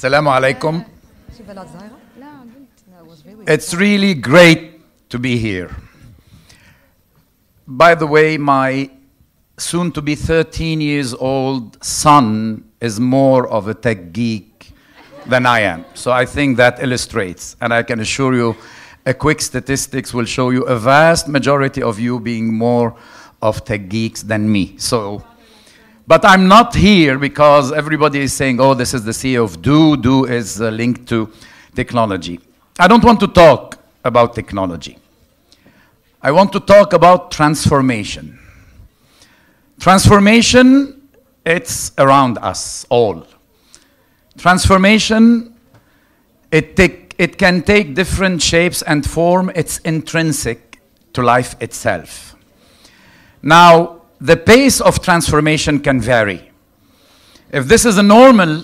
Assalamu alaikum. It's really great to be here. By the way, my soon-to-be 13 years old son is more of a tech geek than I am. So I think that illustrates, and I can assure you, a quick statistics will show you a vast majority of you being more of tech geeks than me. But I'm not here because everybody is saying, oh, this is the CEO of Do. Do is linked to technology. I don't want to talk about technology. I want to talk about transformation. Transformation, it's around us all. Transformation, it can take different shapes and form. It's intrinsic to life itself. Now, the pace of transformation can vary. If this is a normal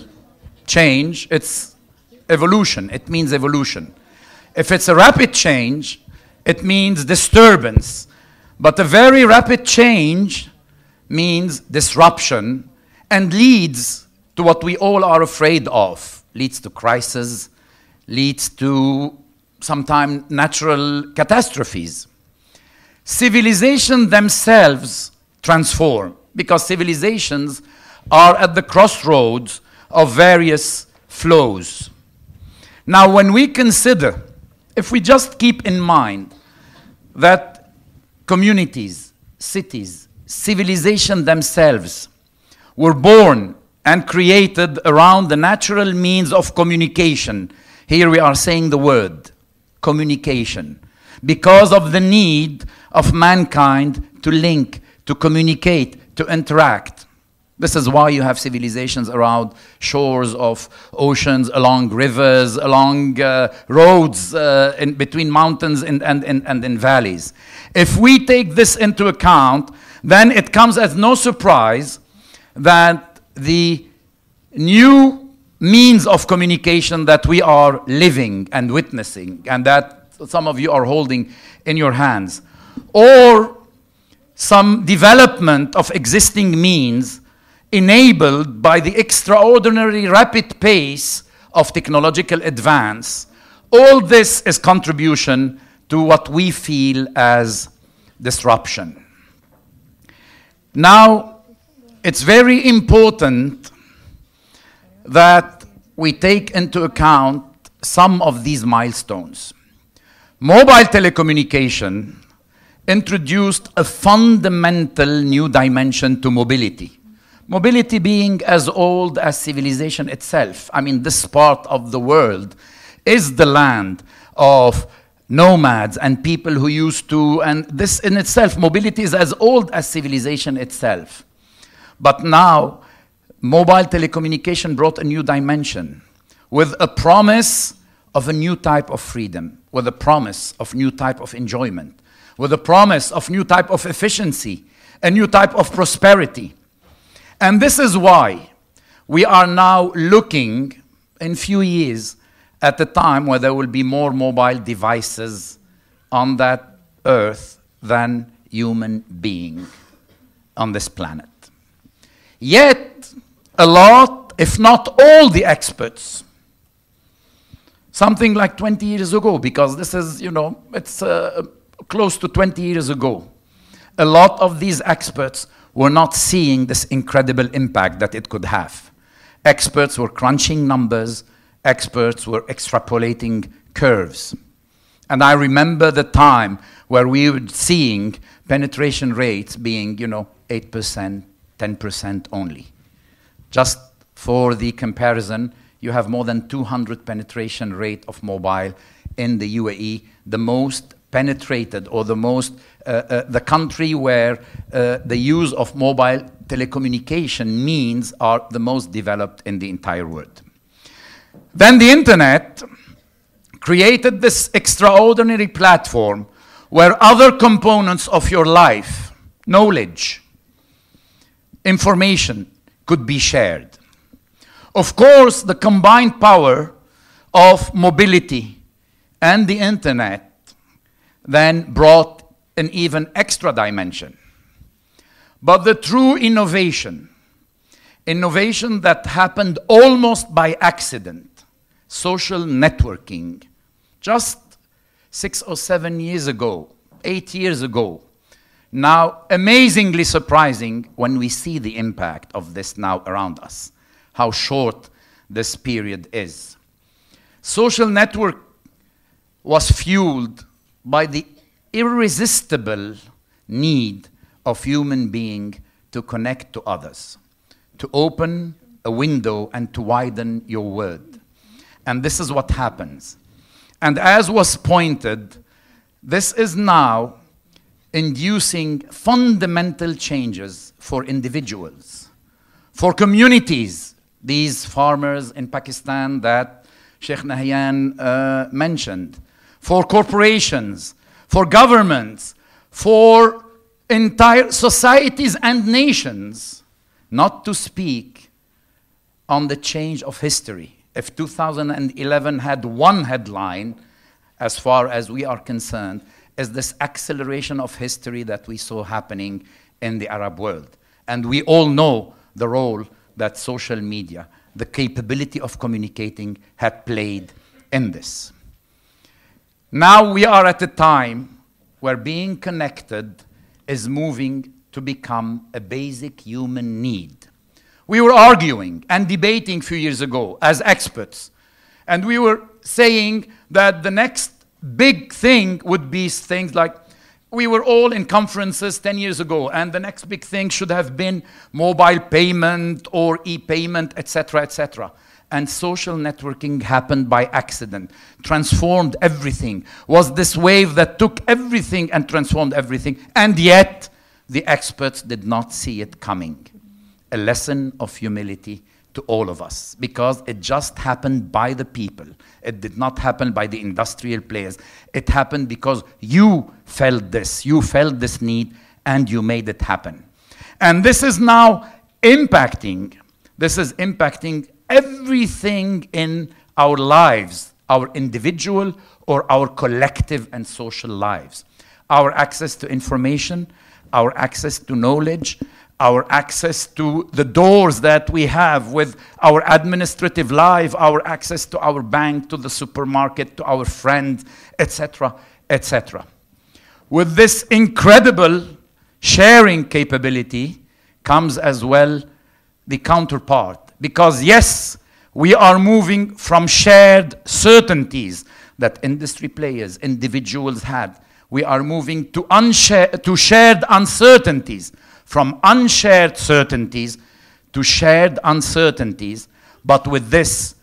change, it's evolution. It means evolution. If it's a rapid change, it means disturbance. But a very rapid change means disruption and leads to what we all are afraid of. Leads to crisis, leads to sometimes natural catastrophes. Civilizations themselves transform because civilizations are at the crossroads of various flows. Now, when we consider, if we just keep in mind that communities, cities, civilization themselves were born and created around the natural means of communication. Here we are saying the word, communication, because of the need of mankind to link, to communicate, to interact. This is why you have civilizations around shores of oceans, along rivers, along roads, in between mountains and in valleys. If we take this into account, then it comes as no surprise that the new means of communication that we are living and witnessing, and that some of you are holding in your hands, or some development of existing means enabled by the extraordinary rapid pace of technological advance, all this is contribution to what we feel as disruption. Now, it's very important that we take into account some of these milestones. Mobile telecommunication introduced a fundamental new dimension to mobility. Mobility being as old as civilization itself. I mean, this part of the world is the land of nomads and people who used to, and this in itself, mobility is as old as civilization itself. But now, mobile telecommunication brought a new dimension with a promise of a new type of freedom, with a promise of new type of enjoyment, with a promise of new type of efficiency, a new type of prosperity. And this is why we are now looking in few years at a time where there will be more mobile devices on that earth than human being on this planet. Yet, a lot, if not all the experts, something like 20 years ago, because this is, it's close to 20 years ago, a lot of these experts were not seeing this incredible impact that it could have. Experts were crunching numbers, experts were extrapolating curves. And I remember the time where we were seeing penetration rates being, 8%, 10% only. Just for the comparison, you have more than 200 penetration rate of mobile in the UAE, the most penetrated, or the country where the use of mobile telecommunication means are the most developed in the entire world. Then the internet created this extraordinary platform where other components of your life, knowledge, information, could be shared. Of course, the combined power of mobility and the internet then brought an even extra dimension. But the true innovation that happened almost by accident, social networking just 6 or 7 years ago, 8 years ago. Now, amazingly surprising when we see the impact of this now around us, how short this period is. Social network was fueled by the irresistible need of human being to connect to others, to open a window and to widen your world. And this is what happens. And as was pointed, this is now inducing fundamental changes for individuals, for communities, these farmers in Pakistan that Sheikh Nahyan mentioned, for corporations, for governments, for entire societies and nations, not to speak on the change of history. If 2011 had one headline, as far as we are concerned, is this acceleration of history that we saw happening in the Arab world. And we all know the role that social media, the capability of communicating, had played in this. Now we are at a time where being connected is moving to become a basic human need. We were arguing and debating a few years ago as experts, and we were saying that the next big thing would be things like, we were all in conferences 10 years ago, and the next big thing should have been mobile payment or e-payment, etc., etc. And social networking happened by accident, transformed everything, was this wave that took everything and transformed everything, and yet the experts did not see it coming. A lesson of humility to all of us, because it just happened by the people. It did not happen by the industrial players. It happened because you felt this need, and you made it happen. And this is now impacting everything in our lives, our individual or our collective and social lives. Our access to information, our access to knowledge, our access to the doors that we have with our administrative life, our access to our bank, to the supermarket, to our friends, etc., etc. With this incredible sharing capability comes as well the counterpart. Because yes, we are moving from shared certainties that industry players, individuals had. We are moving to shared uncertainties, from unshared certainties to shared uncertainties. But with this,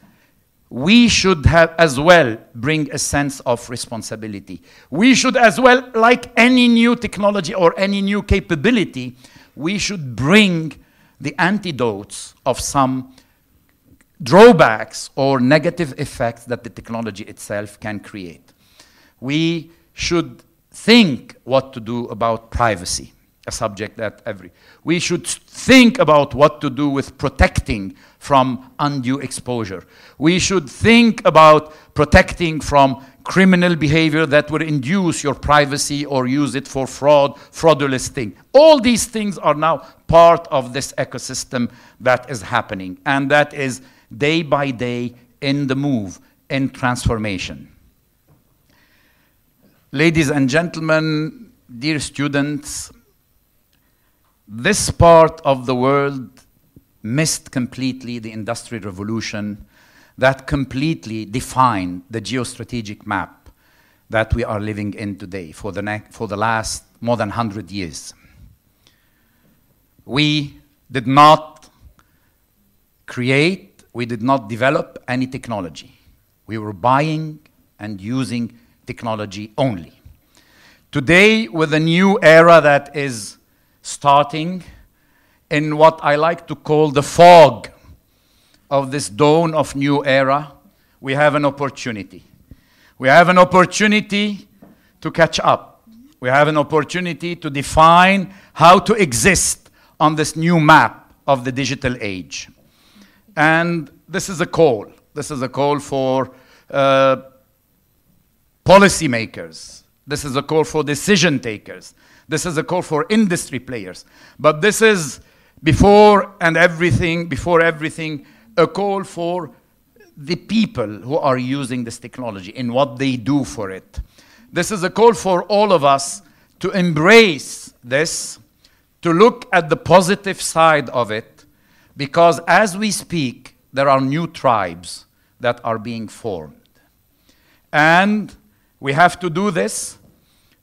we should have as well bring a sense of responsibility. We should as well, like any new technology or any new capability, we should bring the antidotes of some drawbacks or negative effects that the technology itself can create. We should think what to do about privacy, a subject that we should think about what to do with protecting from undue exposure. We should think about protecting from criminal behavior that would induce your privacy or use it for fraudulent thing. All these things are now part of this ecosystem that is happening, and that is day by day in the move, in transformation. Ladies and gentlemen, dear students, this part of the world missed completely the Industrial Revolution that completely defined the geostrategic map that we are living in today for the last more than 100 years. We did not create, we did not develop any technology. We were buying and using technology only. Today, with a new era that is starting in what I like to call the fog of this dawn of new era, we have an opportunity. We have an opportunity to catch up. We have an opportunity to define how to exist on this new map of the digital age. And this is a call. This is a call for policymakers. This is a call for decision takers. This is a call for industry players. But this is before everything, a call for the people who are using this technology and what they do for it. This is a call for all of us to embrace this, to look at the positive side of it, because as we speak, there are new tribes that are being formed. And we have to do this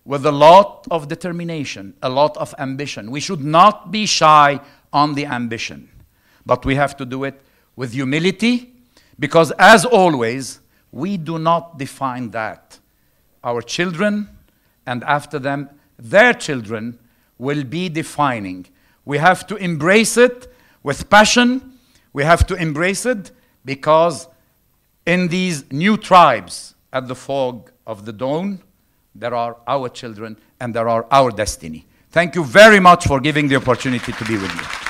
with a lot of determination, a lot of ambition. We should not be shy on the ambition, but we have to do it with humility, because as always, we do not define that. Our children, and after them, their children will be defining. We have to embrace it with passion. We have to embrace it because in these new tribes at the fog of the dawn, there are our children and there are our destiny. Thank you very much for giving the opportunity to be with you.